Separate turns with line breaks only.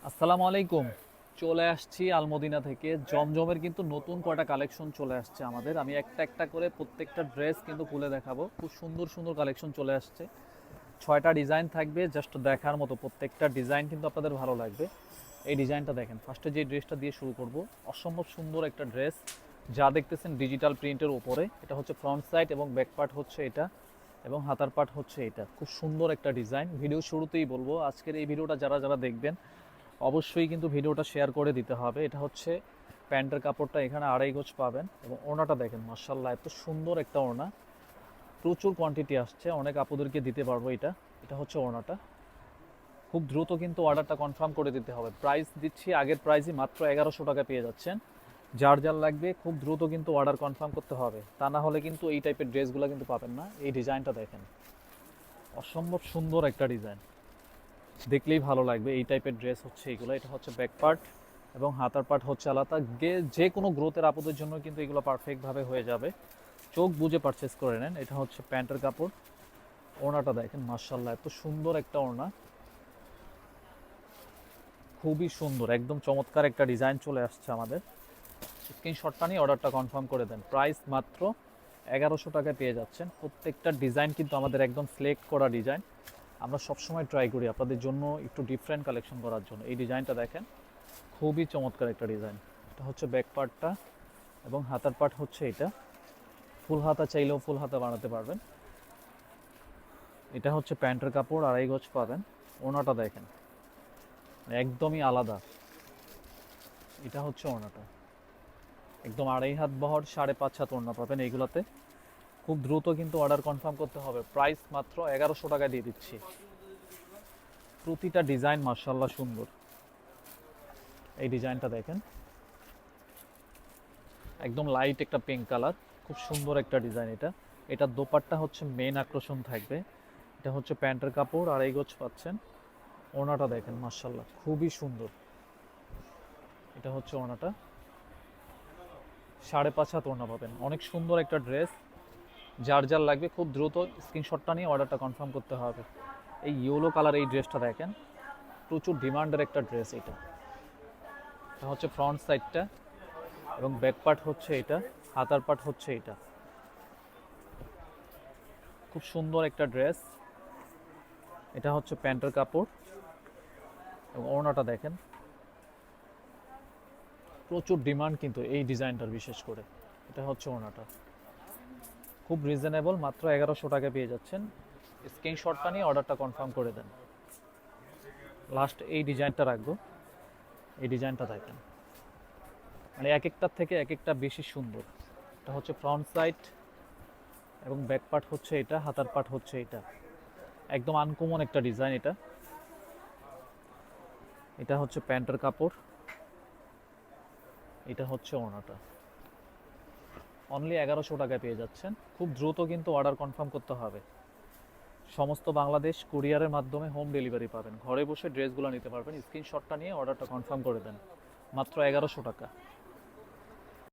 আসসালামু আলাইকুম। চলে আসছি আলমদিনা থেকে। জমজমের কিন্তু নতুন কয়টা কালেকশন চলে আসছে আমাদের। আমি একটা একটা করে প্রত্যেকটা ড্রেস কিন্তু খুলে দেখাবো। খুব সুন্দর সুন্দর কালেকশন চলে আসছে। 6টা ডিজাইন থাকবে, জাস্ট দেখার মতো। প্রত্যেকটা ডিজাইন কিন্তু আপনাদের ভালো লাগবে। এই ডিজাইনটা দেখেন, ফার্স্টে যে ড্রেসটা দিয়ে শুরু করব। অসম্ভব সুন্দর একটা ড্রেস, যা দেখতেছেন ডিজিটাল প্রিন্টের উপরে। এটা হচ্ছে ফ্রন্ট সাইড এবং ব্যাক পার্ট হচ্ছে এটা, এবং হাতার পার্ট হচ্ছে এটা। খুব সুন্দর একটা ডিজাইন। ভিডিও শুরুতেই বলবো, আজকের এই ভিডিওটা যারা যারা দেখবেন অবশ্যই কিন্তু ভিডিওটা শেয়ার করে দিতে হবে। এটা হচ্ছে প্যান্টের কাপড়টা, এখানে 2.5 গজ পাবেন, এবং ওড়নাটা দেখেন মাশাআল্লাহ, এত সুন্দর একটা ওড়না। প্রচুর কোয়ান্টিটি আসছে, অনেক আপুদেরকে দিতে পারবো এটা। এটা হচ্ছে ওড়নাটা। খুব দ্রুত কিন্তু অর্ডারটা কনফার্ম করে দিতে হবে। প্রাইস দিচ্ছি আগের প্রাইসই, মাত্র 1100 টাকা পেয়ে যাচ্ছেন। যার যার লাগবে খুব দ্রুত কিন্তু অর্ডার কনফার্ম করতে হবে, তা না হলে কিন্তু এই টাইপের ড্রেসগুলো কিন্তু পাবেন না। এই ডিজাইনটা দেখেন, অসম্ভব সুন্দর একটা ডিজাইন, দেখলেই ভালো লাগবে। এই টাইপের ড্রেস হচ্ছে এগুলো। এটা হচ্ছে ব্যাক পার্ট এবং হাতার পার্ট হচ্ছে আলাদা। যে কোনো গ্রোথের আপদের জন্য কিন্তু এগুলো পারফেক্টভাবে হয়ে যাবে। চোখ বুঝে পারচেস করে নেন। এটা হচ্ছে প্যান্টের কাপড়। ওড়নাটা দেখেন মাশাআল্লাহ, এত সুন্দর একটা ওড়না, খুবই সুন্দর, একদম চমৎকার একটা ডিজাইন চলে আসছে আমাদের। স্ক্রিনশটটা নিয়ে অর্ডারটা কনফার্ম করে দেন। প্রাইস মাত্র 1100 টাকায় পেয়ে যাচ্ছেন। প্রত্যেকটা ডিজাইন কিন্তু আমাদের একদম সিলেক্ট করা ডিজাইন। আমরা সবসময় ট্রাই করি আপনাদের জন্য একটু ডিফারেন্ট কালেকশন করার জন্য। এই ডিজাইনটা দেখেন, খুবই চমৎকার একটা ডিজাইন। এটা হচ্ছে ব্যাক পার্টটা, এবং হাতার পার্ট হচ্ছে এটা। ফুল হাতা চাইলেও ফুল হাতা বানাতে পারবেন। এটা হচ্ছে প্যান্টের কাপড়, 2.5 গজ পাবেন। ওড়নাটা দেখেন, একদমই আলাদা। এটা হচ্ছে ওড়নাটা, একদম 2.5 হাত বহর, 5.5 হাত ওড়না পাবেন এইগুলাতে। খুব দ্রুত কিন্তু অর্ডার কনফার্ম করতে হবে। প্রাইস মাত্র 1100 টাকা দিয়ে দিচ্ছি। প্রতিটা ডিজাইন মার্শাল্লাহ সুন্দর। এই ডিজাইনটা দেখেন, একদম লাইট একটা পিঙ্ক কালার, খুব সুন্দর একটা ডিজাইন এটা। এটার দোপাট্টা হচ্ছে মেন আকর্ষণ থাকবে। এটা হচ্ছে প্যান্টের কাপড়, 2.5 গজ পাচ্ছেন। ওড়নাটা দেখেন মার্শাল্লাহ, খুবই সুন্দর। এটা হচ্ছে ওড়নাটা, 5.5 হাত ওড়না পাবেন। অনেক সুন্দর একটা ড্রেস। যার যার লাগবে খুব দ্রুত স্ক্রিনশটটা নিয়ে অর্ডারটা কনফার্ম করতে হবে। এই ইয়েলো কালার এই ড্রেসটা দেখেন, প্রচুর ডিমান্ডের একটা ড্রেস এটা। এটা হচ্ছে ফ্রন্ট সাইডটা, এবং ব্যাক পার্ট হচ্ছে এটা, হাতার পার্ট হচ্ছে এটা। খুব সুন্দর একটা ড্রেস। এটা হচ্ছে প্যান্টের কাপড়, এবং ওড়নাটা দেখেন, প্রচুর ডিমান্ড কিন্তু এই ডিজাইনটার বিশেষ করে। এটা হচ্ছে ওড়নাটা, খুব রিজনেবল, মাত্র 1100 টাকা পেয়ে যাচ্ছেন। স্ক্রিনশটটা নিয়ে অর্ডারটা কনফার্ম করে দেন। লাস্ট এই ডিজাইনটা রাখবো। এই ডিজাইনটা দেখেন, মানে এক একটার থেকে এক একটা বেশি সুন্দর। এটা হচ্ছে ফ্রন্ট সাইড, এবং ব্যাক পার্ট হচ্ছে এটা, হাতার পার্ট হচ্ছে এটা। একদম আনকমন একটা ডিজাইন এটা। এটা হচ্ছে প্যান্টের কাপড়, এটা হচ্ছে ওড়নাটা। অনলি 1100 টাকায় পেয়ে যাচ্ছেন। খুব দ্রুত কিন্তু অর্ডার কনফার্ম করতে হবে। সমস্ত বাংলাদেশ কুরিয়ারের মাধ্যমে হোম ডেলিভারি পাবেন। ঘরে বসে ড্রেসগুলো নিতে পারবেন। স্ক্রিনশটটা নিয়ে অর্ডারটা কনফার্ম করে দেন। মাত্র 1100 টাকা।